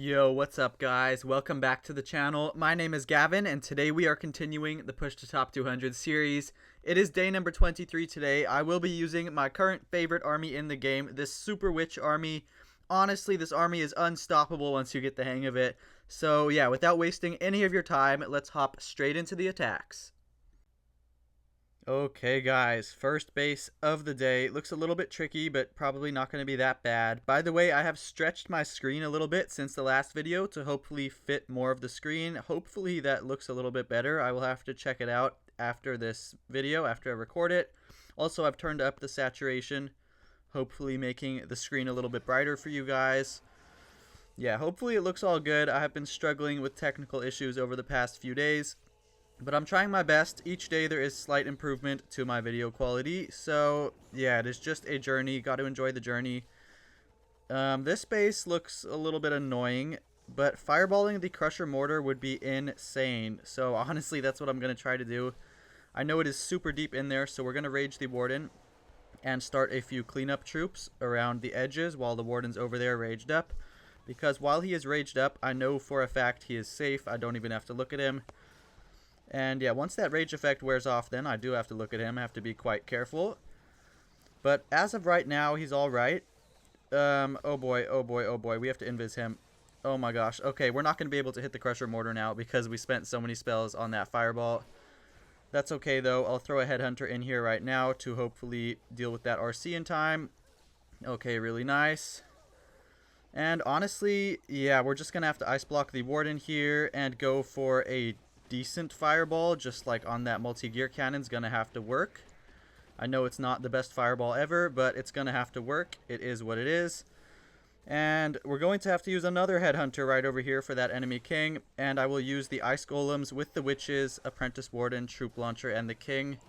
Yo, what's up guys? Welcome back to the channel. My name is Gavin and today we are continuing the Push to Top 200 series. It is day number 23 today. I will be using my current favorite army in the game, this Super Witch army. Honestly, this army is unstoppable once you get the hang of it. So yeah, without wasting any of your time, let's hop straight into the attacks. Okay guys, first base of the day. Looks a little bit tricky, but probably not going to be that bad. By the way, I have stretched my screen a little bit since the last video to hopefully fit more of the screen. Hopefully that looks a little bit better. I will have to check it out after this video, after I record it. Also, I've turned up the saturation, hopefully making the screen a little bit brighter for you guys. Yeah, hopefully it looks all good. I have been struggling with technical issues over the past few days, but I'm trying my best. Each day there is slight improvement to my video quality. So yeah, it is just a journey. Got to enjoy the journey. This base looks a little bit annoying, but fireballing the Crusher Mortar would be insane. So honestly, that's what I'm going to try to do. I know it is super deep in there, so we're going to Rage the Warden and start a few cleanup troops around the edges while the Warden's over there raged up. Because while he is raged up, I know for a fact he is safe. I don't even have to look at him. And yeah, once that rage effect wears off, then I do have to look at him. I have to be quite careful. But as of right now, he's alright. Oh boy, oh boy, oh boy. We have to invis him. Oh my gosh. Okay, we're not going to be able to hit the Crusher Mortar now because we spent so many spells on that Fireball. That's okay though. I'll throw a Headhunter in here right now to hopefully deal with that RC in time. Okay, really nice. And honestly, yeah, we're just going to have to Ice Block the Warden here and go for a decent fireball, just like on that multi-gear cannon's gonna have to work. I know it's not the best fireball ever, but it's gonna have to work. It is what it is. And we're going to have to use another Headhunter right over here for that enemy king, and I will use the Ice Golems with the Witches, Apprentice Warden, Troop Launcher, and the king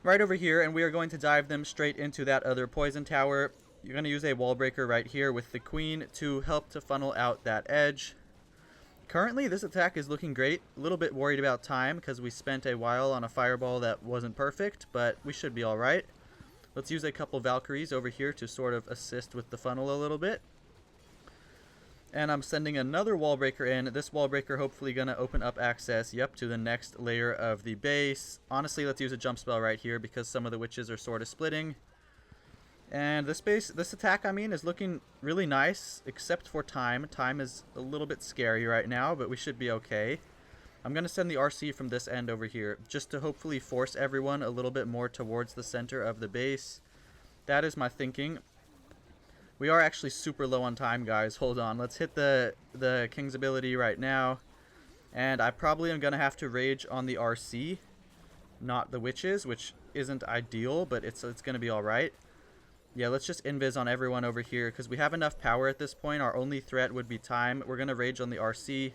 right over here, and we are going to dive them straight into that other poison tower. You're going to use a wall breaker right here with the queen to help to funnel out that edge. Currently, this attack is looking great. A little bit worried about time because we spent a while on a fireball that wasn't perfect, but we should be alright. Let's use a couple Valkyries over here to sort of assist with the funnel a little bit. And I'm sending another wall breaker in. This wall breaker hopefully going to open up access, yep, to the next layer of the base. Honestly, let's use a jump spell right here because some of the witches are sort of splitting. And this attack, is looking really nice, except for time. Time is a little bit scary right now, but we should be okay. I'm going to send the RC from this end over here, just to hopefully force everyone a little bit more towards the center of the base. That is my thinking. We are actually super low on time, guys. Hold on. Let's hit the King's ability right now. And I probably am going to have to rage on the RC, not the witches, which isn't ideal, but it's going to be alright. Yeah, let's just invis on everyone over here because we have enough power at this point. Our only threat would be time. We're going to rage on the RC.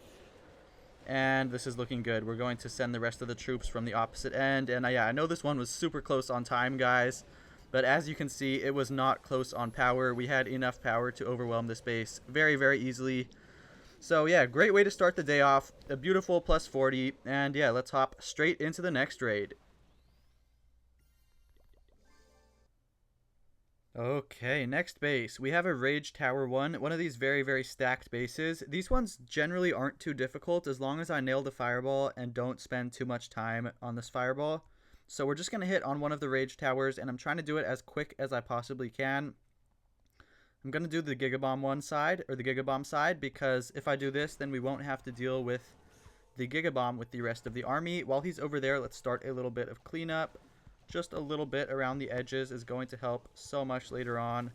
And this is looking good. We're going to send the rest of the troops from the opposite end. And yeah, I know this one was super close on time, guys. But as you can see, it was not close on power. We had enough power to overwhelm this base very, very easily. So yeah, great way to start the day off. A beautiful plus 40. And yeah, let's hop straight into the next raid. Okay, next base. We have a Rage Tower 1, one of these very, very stacked bases. These ones generally aren't too difficult as long as I nail the fireball and don't spend too much time on this fireball. So we're just going to hit on one of the Rage Towers, and I'm trying to do it as quick as I possibly can. I'm going to do the Gigabomb one side, or the Gigabomb side, because if I do this, then we won't have to deal with the Gigabomb with the rest of the army. While he's over there, let's start a little bit of cleanup. Just a little bit around the edges is going to help so much later on.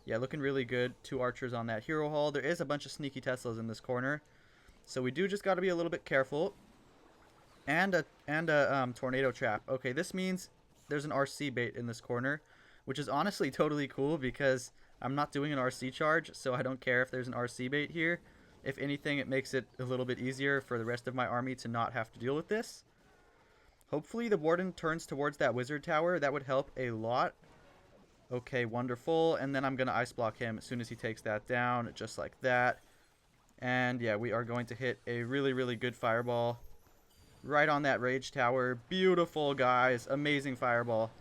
Yeah, looking really good. 2 archers on that hero hall. There is a bunch of sneaky Teslas in this corner, so we do just got to be a little bit careful. And a tornado trap. Okay, this means there's an RC bait in this corner, which is honestly totally cool because I'm not doing an RC charge, so I don't care if there's an RC bait here. If anything, it makes it a little bit easier for the rest of my army to not have to deal with this. Hopefully the Warden turns towards that Wizard Tower. That would help a lot. Okay, wonderful. And then I'm going to Ice Block him as soon as he takes that down, just like that. And yeah, we are going to hit a really, really good fireball right on that Rage Tower. Beautiful, guys. Amazing fireball.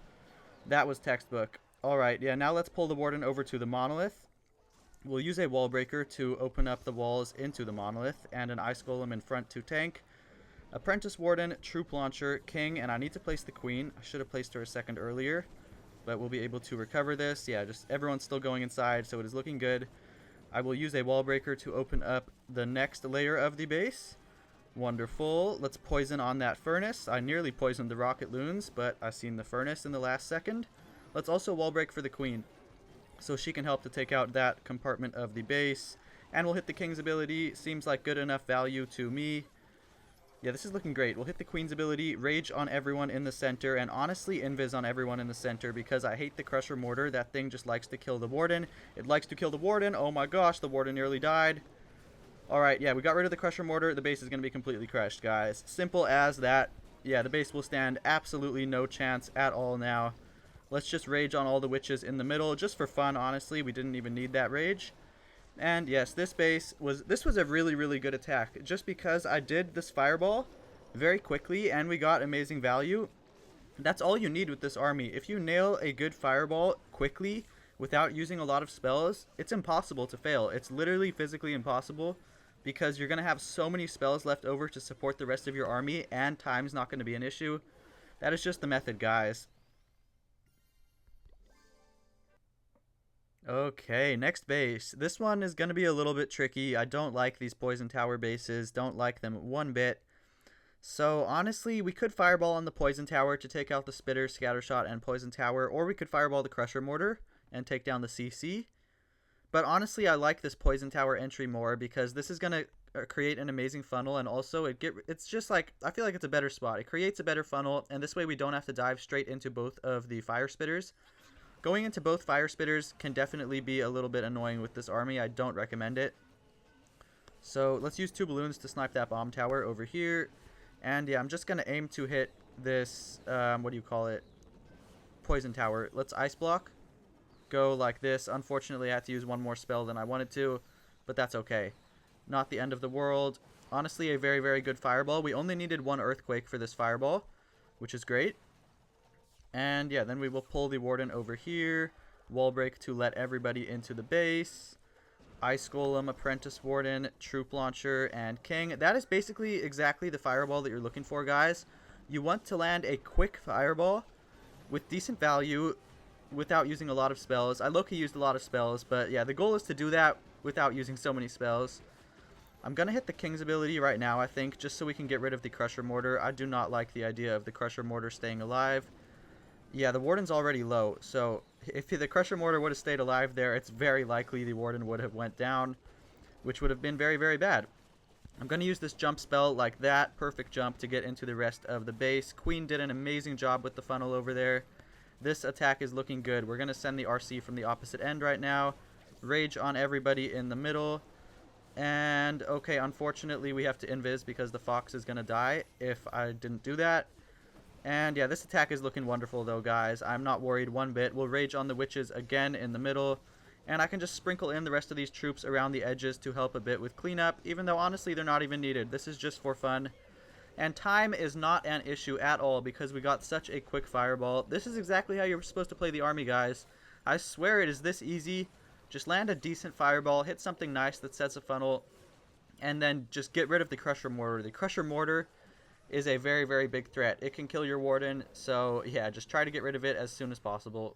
That was textbook. Alright, yeah, now let's pull the Warden over to the Monolith. We'll use a wall breaker to open up the walls into the monolith, and an ice golem in front to tank. Apprentice Warden, Troop Launcher, King, and I need to place the Queen. I should have placed her a second earlier, but we'll be able to recover this. Yeah, just everyone's still going inside, so it is looking good. I will use a wall breaker to open up the next layer of the base. Wonderful. Let's poison on that furnace. I nearly poisoned the rocket loons, but I seen the furnace in the last second. Let's also wall break for the Queen, so she can help to take out that compartment of the base. And we'll hit the King's ability. Seems like good enough value to me. Yeah, this is looking great. We'll hit the Queen's ability, Rage on everyone in the center, and honestly Invis on everyone in the center because I hate the Crusher Mortar. That thing just likes to kill the Warden. It likes to kill the Warden. Oh my gosh, the Warden nearly died. Alright, yeah, we got rid of the Crusher Mortar. The base is going to be completely crushed, guys. Simple as that. Yeah, the base will stand absolutely no chance at all now. Let's just rage on all the witches in the middle, just for fun, honestly. We didn't even need that rage. And yes, this was a really, really good attack. Just because I did this fireball very quickly and we got amazing value. That's all you need with this army. If you nail a good fireball quickly without using a lot of spells, it's impossible to fail. It's literally physically impossible because you're going to have so many spells left over to support the rest of your army, and time's not going to be an issue. That is just the method, guys. Okay, next base. This one is going to be a little bit tricky. I don't like these poison tower bases. Don't like them one bit. So honestly, we could fireball on the poison tower to take out the spitter, scattershot, and poison tower, or we could fireball the crusher mortar and take down the CC. But honestly, I like this poison tower entry more because this is going to create an amazing funnel, and also it's just like, I feel like it's a better spot. It creates a better funnel, and this way we don't have to dive straight into both of the fire spitters. Going into both fire spitters can definitely be a little bit annoying with this army. I don't recommend it. So let's use 2 balloons to snipe that bomb tower over here. And yeah, I'm just going to aim to hit this, what do you call it? Poison tower. Let's ice block. Go like this. Unfortunately, I had to use one more spell than I wanted to, but that's okay. Not the end of the world. Honestly, a very, very good fireball. We only needed 1 earthquake for this fireball, which is great. And yeah, then we will pull the Warden over here. Wall break to let everybody into the base. Ice Golem, Apprentice Warden, Troop Launcher, and King. That is basically exactly the fireball that you're looking for, guys. You want to land a quick fireball with decent value without using a lot of spells. I low-key used a lot of spells, but yeah, the goal is to do that without using so many spells. I'm going to hit the King's ability right now, I think, just so we can get rid of the Crusher Mortar. I do not like the idea of the Crusher Mortar staying alive. Yeah, the Warden's already low, so if the Crusher Mortar would have stayed alive there, it's very likely the Warden would have went down, which would have been very, very bad. I'm going to use this jump spell like that, perfect jump, to get into the rest of the base. Queen did an amazing job with the funnel over there. This attack is looking good. We're going to send the RC from the opposite end right now. Rage on everybody in the middle. And, okay, unfortunately we have to invis because the Fox is going to die if I didn't do that. And yeah, this attack is looking wonderful though, guys. I'm not worried one bit. We'll rage on the witches again in the middle. And I can just sprinkle in the rest of these troops around the edges to help a bit with cleanup, even though honestly they're not even needed. This is just for fun. And time is not an issue at all because we got such a quick fireball. This is exactly how you're supposed to play the army, guys. I swear it is this easy. Just land a decent fireball, hit something nice that sets a funnel, and then just get rid of the Crusher Mortar. The Crusher Mortar is a very, very big threat. It can kill your Warden, so yeah, just try to get rid of it as soon as possible.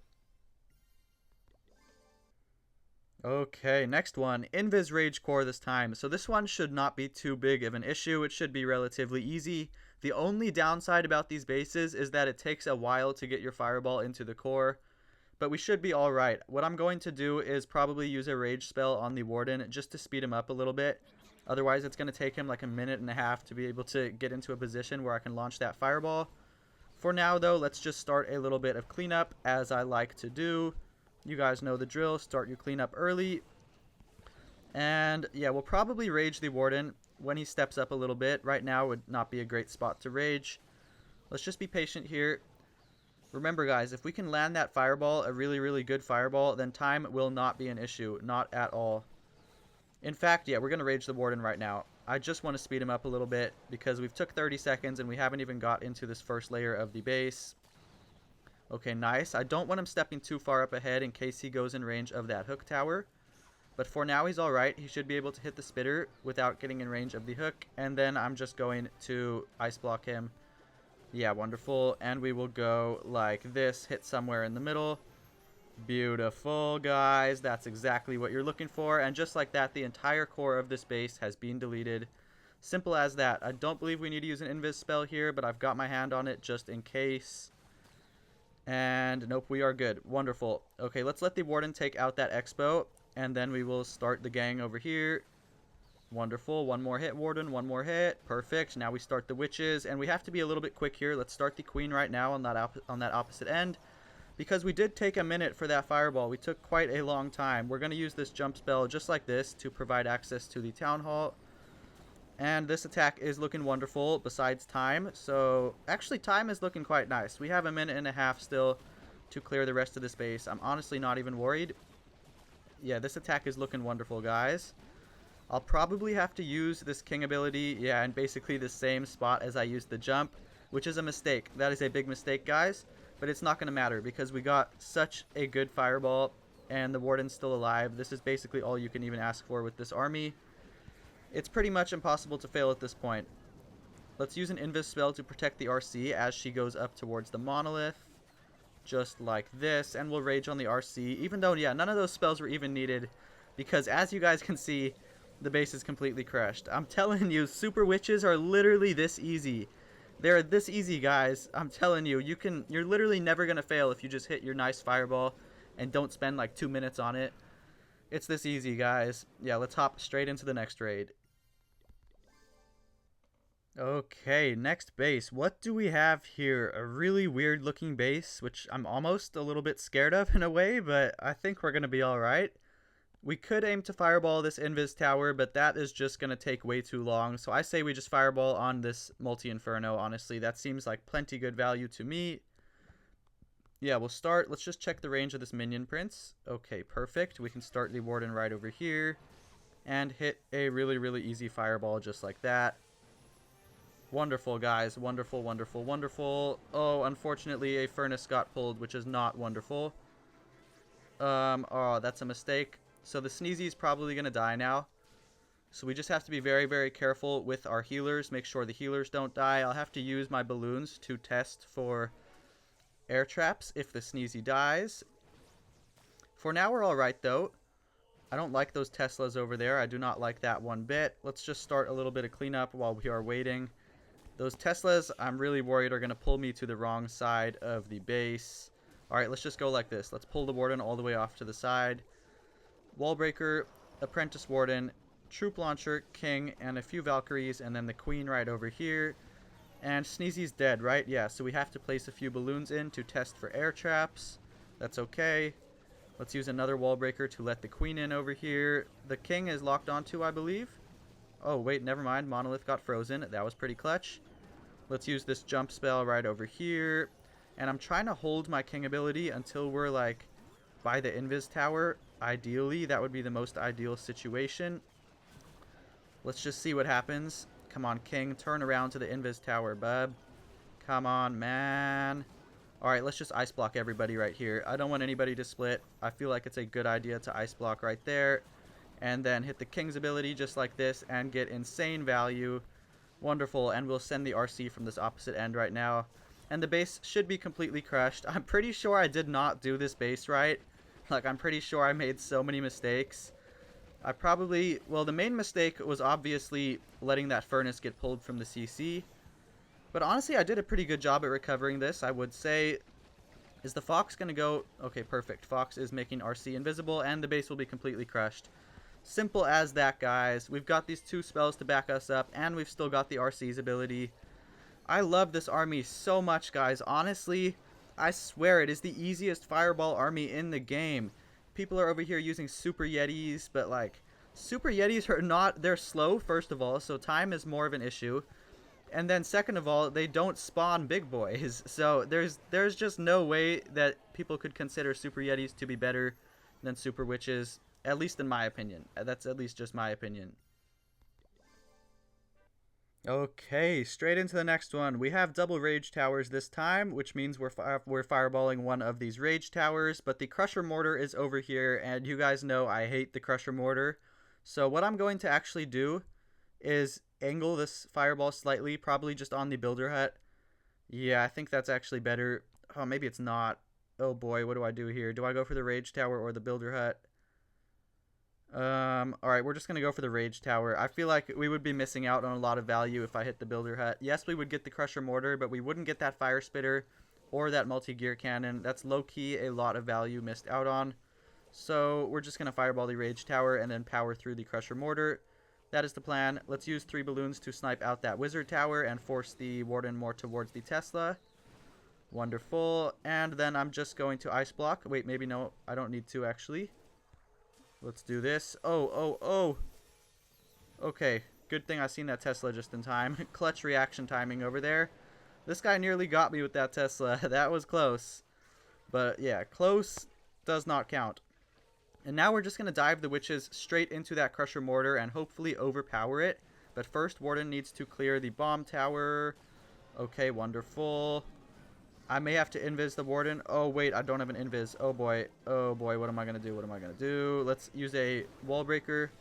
Okay, next one. Invis Rage Core this time. So this one should not be too big of an issue. It should be relatively easy. The only downside about these bases is that it takes a while to get your fireball into the core, but we should be alright. What I'm going to do is probably use a Rage spell on the Warden just to speed him up a little bit. Otherwise, it's going to take him like a minute and a half to be able to get into a position where I can launch that fireball. For now, though, let's just start a little bit of cleanup, as I like to do. You guys know the drill. Start your cleanup early. And, yeah, we'll probably rage the Warden when he steps up a little bit. Right now would not be a great spot to rage. Let's just be patient here. Remember, guys, if we can land that fireball, a really, really good fireball, then time will not be an issue. Not at all. In fact, yeah, we're going to rage the Warden right now. I just want to speed him up a little bit because we've took 30 seconds and we haven't even got into this first layer of the base. Okay, nice. I don't want him stepping too far up ahead in case he goes in range of that hook tower. But for now, he's alright. He should be able to hit the spitter without getting in range of the hook. And then I'm just going to ice block him. Yeah, wonderful. And we will go like this, hit somewhere in the middle. Beautiful, guys. That's exactly what you're looking for. And just like that, the entire core of this base has been deleted. Simple as that. I don't believe we need to use an invis spell here, but I've got my hand on it just in case. And nope, we are good. Wonderful. Okay, let's let the warden take out that expo, and then we will start the gang over here. Wonderful. One more hit, warden. One more hit. Perfect. Now we start the witches, and we have to be a little bit quick here. Let's start the queen right now on that opposite end, because we did take a minute for that fireball. We took quite a long time. We're going to use this jump spell just like this to provide access to the town hall. And this attack is looking wonderful besides time. So actually time is looking quite nice. We have a minute and a half still to clear the rest of the space. I'm honestly not even worried. Yeah, this attack is looking wonderful, guys. I'll probably have to use this king ability, yeah, in basically the same spot as I used the jump, which is a mistake. That is a big mistake, guys. But it's not going to matter because we got such a good fireball and the warden's still alive. This is basically all you can even ask for with this army. It's pretty much impossible to fail at this point. Let's use an invis spell to protect the RC as she goes up towards the monolith. Just like this. And we'll rage on the RC. Even though, yeah, none of those spells were even needed. Because as you guys can see, the base is completely crushed. I'm telling you, super witches are literally this easy. They're this easy, guys. I'm telling you, you're literally never going to fail if you just hit your nice fireball and don't spend like 2 minutes on it. It's this easy, guys. Yeah, let's hop straight into the next raid. Okay, next base. What do we have here? A really weird looking base, which I'm almost a little bit scared of in a way, but I think we're going to be alright. We could aim to fireball this invis tower, but that is just going to take way too long. So I say we just fireball on this multi-inferno, honestly. That seems like plenty good value to me. Yeah, we'll start. Let's just check the range of this minion prince. Okay, perfect. We can start the warden right over here and hit a really, really easy fireball just like that. Wonderful, guys. Wonderful, wonderful, wonderful. Oh, unfortunately, a furnace got pulled, which is not wonderful. Oh, that's a mistake. So the Sneezy is probably going to die now. So we just have to be very, very careful with our healers. Make sure the healers don't die. I'll have to use my balloons to test for air traps if the Sneezy dies. For now, we're alright, though. I don't like those Teslas over there. I do not like that one bit. Let's just start a little bit of cleanup while we are waiting. Those Teslas, I'm really worried, are going to pull me to the wrong side of the base. Alright, let's just go like this. Let's pull the warden all the way off to the side. Wallbreaker, apprentice warden, troop launcher, king, and a few Valkyries, and then the queen right over here. And Sneezy's dead, right? Yeah, so we have to place a few balloons in to test for air traps. That's okay. Let's use another wallbreaker to let the queen in over here. The king is locked onto, I believe. Oh, wait, never mind. Monolith got frozen. That was pretty clutch. Let's use this jump spell right over here. And I'm trying to hold my king ability until we're, like, by the invis tower. Ideally, that would be the most ideal situation. Let's just see what happens. Come on, king. Turn around to the invis tower, bub. Come on, man. Alright, let's just ice block everybody right here. I don't want anybody to split. I feel like it's a good idea to ice block right there. And then hit the king's ability just like this and get insane value. Wonderful. And we'll send the RC from this opposite end right now. And the base should be completely crushed. I'm pretty sure I did not do this base right. Like, I'm pretty sure I made so many mistakes. Well, the main mistake was obviously letting that furnace get pulled from the CC. But honestly, I did a pretty good job at recovering this, I would say. Is the Fox going to go? Okay, perfect. Fox is making RC invisible, and the base will be completely crushed. Simple as that, guys. We've got these 2 spells to back us up, and we've still got the RC's ability. I love this army so much, guys. Honestly, I swear it is the easiest fireball army in the game. People are over here using Super Yetis, but, like, Super Yetis are not... They're slow, first of all, so time is more of an issue. And then second of all, they don't spawn big boys. So there's just no way that people could consider Super Yetis to be better than Super Witches, at least in my opinion. That's at least just my opinion. Okay, straight into the next one. We have double rage towers this time, which means we're fireballing one of these rage towers, but the crusher mortar is over here, and you guys know I hate the crusher mortar. So what I'm going to actually do is angle this fireball slightly, probably just on the builder hut. Yeah, I think that's actually better. Oh, maybe it's not. Oh boy, what do I do here? Do I go for the rage tower or the builder hut? Alright, we're just gonna go for the rage tower. I feel like we would be missing out on a lot of value if I hit the builder hut. Yes, we would get the crusher mortar, but we wouldn't get that fire spitter or that multi-gear cannon. That's low-key a lot of value missed out on. So we're just gonna fireball the rage tower and then power through the crusher mortar. That is the plan. Let's use 3 balloons to snipe out that wizard tower and force the warden more towards the Tesla. Wonderful. And then I'm just going to ice block. Wait, maybe no, I don't need to actually. Let's do this. Oh. Okay, good thing I seen that Tesla just in time. Clutch reaction timing over there. This guy nearly got me with that Tesla. That was close. But yeah, close does not count. And now we're just going to dive the witches straight into that crusher mortar and hopefully overpower it. But first, Warden needs to clear the bomb tower. Okay, wonderful. I may have to invis the warden. Oh, wait, I don't have an invis. Oh, boy. Oh, boy, what am I going to do? What am I going to do? Let's use a wall breaker.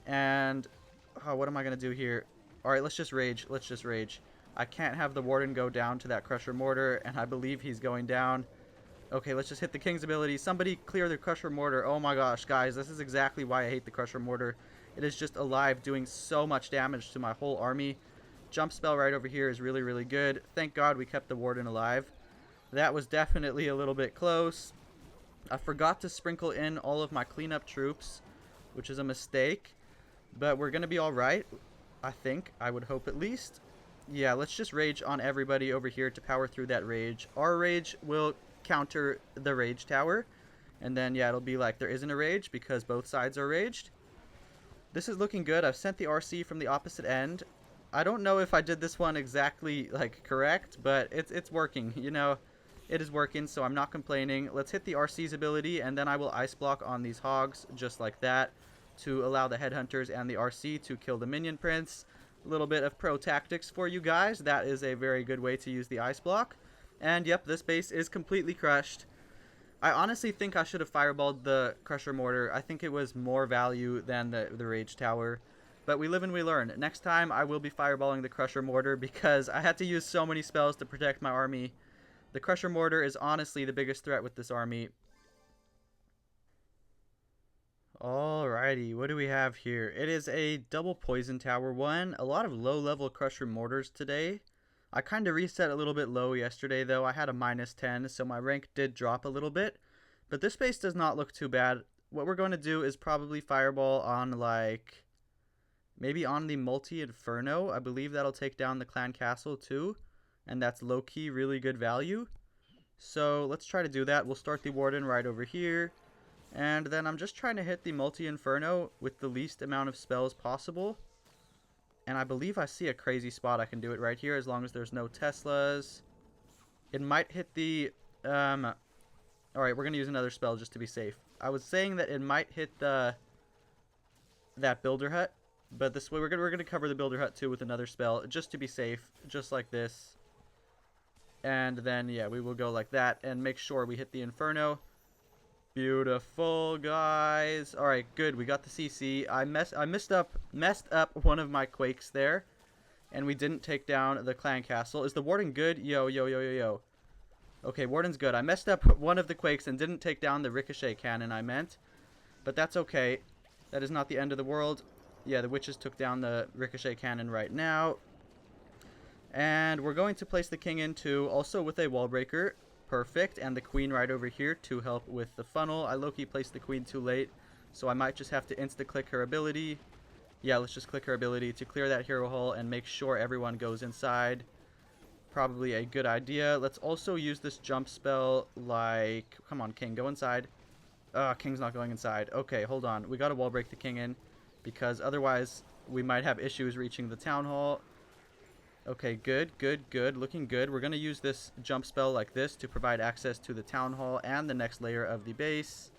And what am I going to do here? All right, let's just rage. Let's just rage. I can't have the warden go down to that crusher mortar, and I believe he's going down. Okay, let's just hit the king's ability. Somebody clear the crusher mortar. Oh, my gosh, guys. This is exactly why I hate the crusher mortar. It is just alive, doing so much damage to my whole army. Jump spell right over here is really, really good. Thank God we kept the warden alive. That was definitely a little bit close. I forgot to sprinkle in all of my cleanup troops, which is a mistake. But we're going to be alright, I think. I would hope at least. Yeah, let's just rage on everybody over here to power through that rage. Our rage will counter the rage tower. And then, yeah, it'll be like there isn't a rage because both sides are raged. This is looking good. I've sent the RC from the opposite end. I don't know if I did this one exactly, like, correct, but it's working, you know. It is working, so I'm not complaining. Let's hit the RC's ability, and then I will ice block on these hogs, just like that, to allow the headhunters and the RC to kill the minion prince. A little bit of pro tactics for you guys. That is a very good way to use the ice block. And yep, this base is completely crushed. I honestly think I should have fireballed the crusher mortar. I think it was more value than the rage tower. But we live and we learn. Next time, I will be fireballing the crusher mortar because I had to use so many spells to protect my army. The crusher mortar is honestly the biggest threat with this army. Alrighty, what do we have here? It is a double poison tower one. A lot of low-level crusher mortars today. I kind of reset a little bit low yesterday, though. I had a -10, so my rank did drop a little bit. But this base does not look too bad. What we're going to do is probably fireball on, like, maybe on the multi-inferno. I believe that'll take down the clan castle, too. And that's low-key really good value. So let's try to do that. We'll start the warden right over here. And then I'm just trying to hit the multi-inferno with the least amount of spells possible. And I believe I see a crazy spot I can do it right here as long as there's no Teslas. It might hit the... Alright, we're going to use another spell just to be safe. I was saying that it might hit that builder hut. But this way we're going to cover the builder hut too with another spell just to be safe. Just like this. And then, yeah, we will go like that and make sure we hit the Inferno. Beautiful, guys. All right, good. We got the CC. I messed up one of my Quakes there, and we didn't take down the clan castle. Is the warden good? Yo. Okay, warden's good. I messed up one of the Quakes and didn't take down the ricochet cannon, I meant. But that's okay. That is not the end of the world. Yeah, the witches took down the ricochet cannon right now. And we're going to place the king in too, also with a wall breaker. Perfect. And the queen right over here to help with the funnel. I low-key placed the queen too late, so I might just have to insta-click her ability. Yeah, let's just click her ability to clear that hero hall and make sure everyone goes inside. Probably a good idea. Let's also use this jump spell like... Come on, king, go inside. King's not going inside. Okay, hold on. We gotta wall break the king in, because otherwise we might have issues reaching the town hall. Okay, good. Looking good. We're going to use this jump spell like this to provide access to the town hall and the next layer of the base.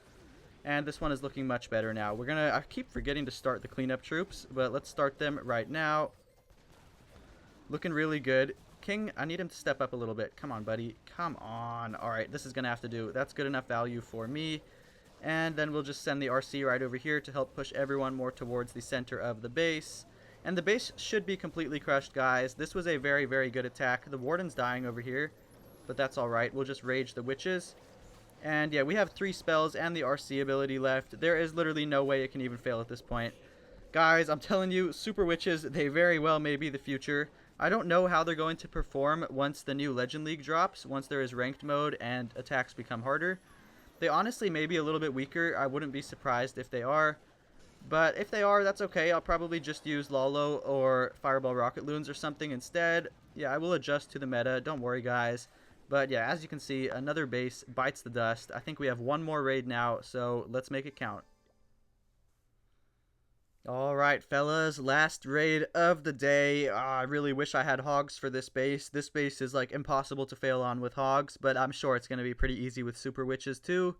And this one is looking much better now. We're going to... I keep forgetting to start the cleanup troops, but let's start them right now. Looking really good. King, I need him to step up a little bit. Come on, buddy. Come on. All right, this is going to have to do. That's good enough value for me. And then we'll just send the RC right over here to help push everyone more towards the center of the base. And the base should be completely crushed, guys. This was a very, very good attack. The Warden's dying over here, but that's all right. We'll just rage the witches. And yeah, we have 3 spells and the RC ability left. There is literally no way it can even fail at this point. Guys, I'm telling you, Super Witches, they very well may be the future. I don't know how they're going to perform once the new Legend League drops, once there is ranked mode and attacks become harder. They honestly may be a little bit weaker. I wouldn't be surprised if they are. But if they are, that's okay. I'll probably just use Lalo or Fireball Rocket Loons or something instead. Yeah, I will adjust to the meta. Don't worry, guys. But yeah, as you can see, another base bites the dust. I think we have one more raid now, so let's make it count. Alright, fellas, last raid of the day. I really wish I had hogs for this base. This base is like impossible to fail on with hogs, but I'm sure it's going to be pretty easy with Super Witches too.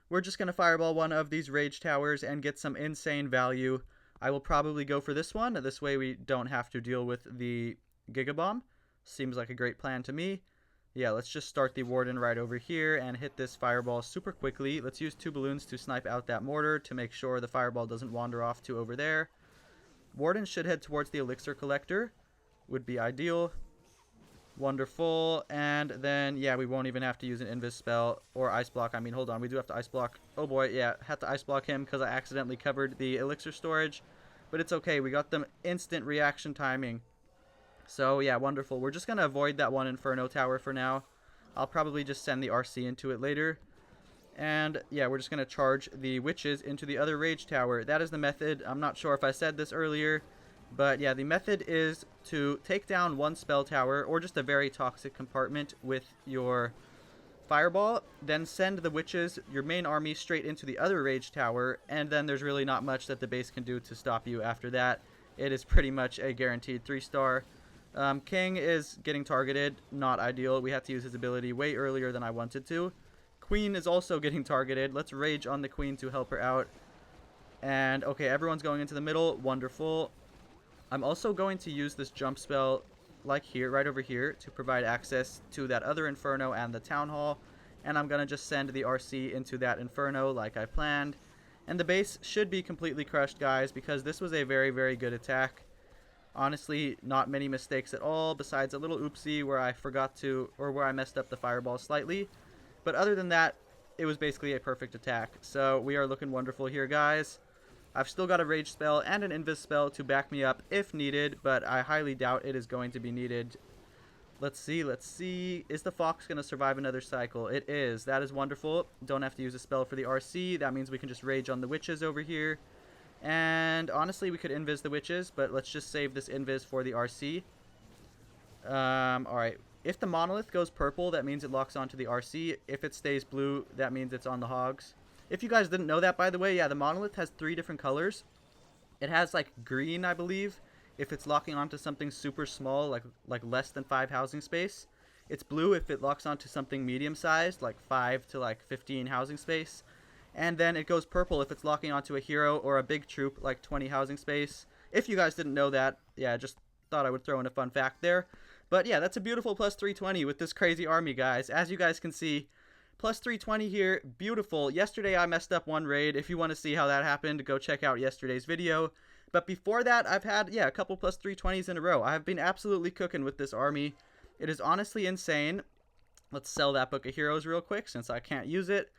We're just going to fireball one of these rage towers and get some insane value. I will probably go for this one. This way we don't have to deal with the Giga Bomb. Seems like a great plan to me. Yeah, let's just start the Warden right over here and hit this fireball super quickly. Let's use 2 balloons to snipe out that mortar to make sure the fireball doesn't wander off to over there. Warden should head towards the elixir collector. Would be ideal. Wonderful. And then, yeah, we won't even have to use an invis spell or ice block. I mean, hold on. We do have to ice block. Oh boy, yeah, had to ice block him because I accidentally covered the elixir storage. But it's okay. We got them instant reaction timing. So, yeah, wonderful. We're just going to avoid that one Inferno tower for now. I'll probably just send the RC into it later. And, yeah, we're just going to charge the witches into the other rage tower. That is the method. I'm not sure if I said this earlier. But, yeah, the method is to take down one spell tower or just a very toxic compartment with your fireball. Then send the witches, your main army, straight into the other rage tower. And then there's really not much that the base can do to stop you after that. It is pretty much a guaranteed 3-star. King is getting targeted. Not ideal. We had to use his ability way earlier than I wanted to. Queen is also getting targeted. Let's rage on the queen to help her out. And, okay, everyone's going into the middle. Wonderful. I'm also going to use this jump spell, like here, right over here, to provide access to that other Inferno and the Town Hall. And I'm going to just send the RC into that Inferno like I planned. And the base should be completely crushed, guys, because this was a very, very good attack. Honestly, not many mistakes at all, besides a little oopsie where I forgot to, or where I messed up the fireball slightly. But other than that, it was basically a perfect attack. So we are looking wonderful here, guys. I've still got a rage spell and an invis spell to back me up if needed, but I highly doubt it is going to be needed. Let's see, let's see. Is the fox going to survive another cycle? It is. That is wonderful. Don't have to use a spell for the RC. That means we can just rage on the witches over here. And honestly, we could invis the witches, but let's just save this invis for the RC. Alright. If the monolith goes purple, that means it locks onto the RC. If it stays blue, that means it's on the hogs. If you guys didn't know that, by the way, yeah, the monolith has 3 different colors. It has, like, green, I believe, if it's locking onto something super small, like less than 5 housing space. It's blue if it locks onto something medium-sized, like 5 to, like, 15 housing space. And then it goes purple if it's locking onto a hero or a big troop, like 20 housing space. If you guys didn't know that, yeah, just thought I would throw in a fun fact there. But yeah, that's a beautiful plus 320 with this crazy army, guys. As you guys can see, plus 320 here, beautiful. Yesterday I messed up one raid. If you want to see how that happened, go check out yesterday's video. But before that, I've had, yeah, a couple plus 320s in a row. I have been absolutely cooking with this army. It is honestly insane. Let's sell that Book of Heroes real quick since I can't use it.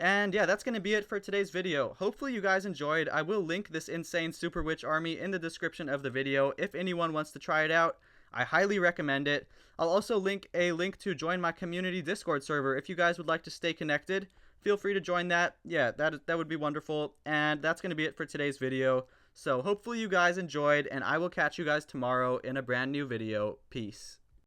And yeah, that's going to be it for today's video. Hopefully you guys enjoyed. I will link this insane Super Witch army in the description of the video if anyone wants to try it out. I highly recommend it. I'll also link a link to join my community Discord server if you guys would like to stay connected. Feel free to join that. Yeah, that would be wonderful. And that's going to be it for today's video. So hopefully you guys enjoyed, and I will catch you guys tomorrow in a brand new video. Peace.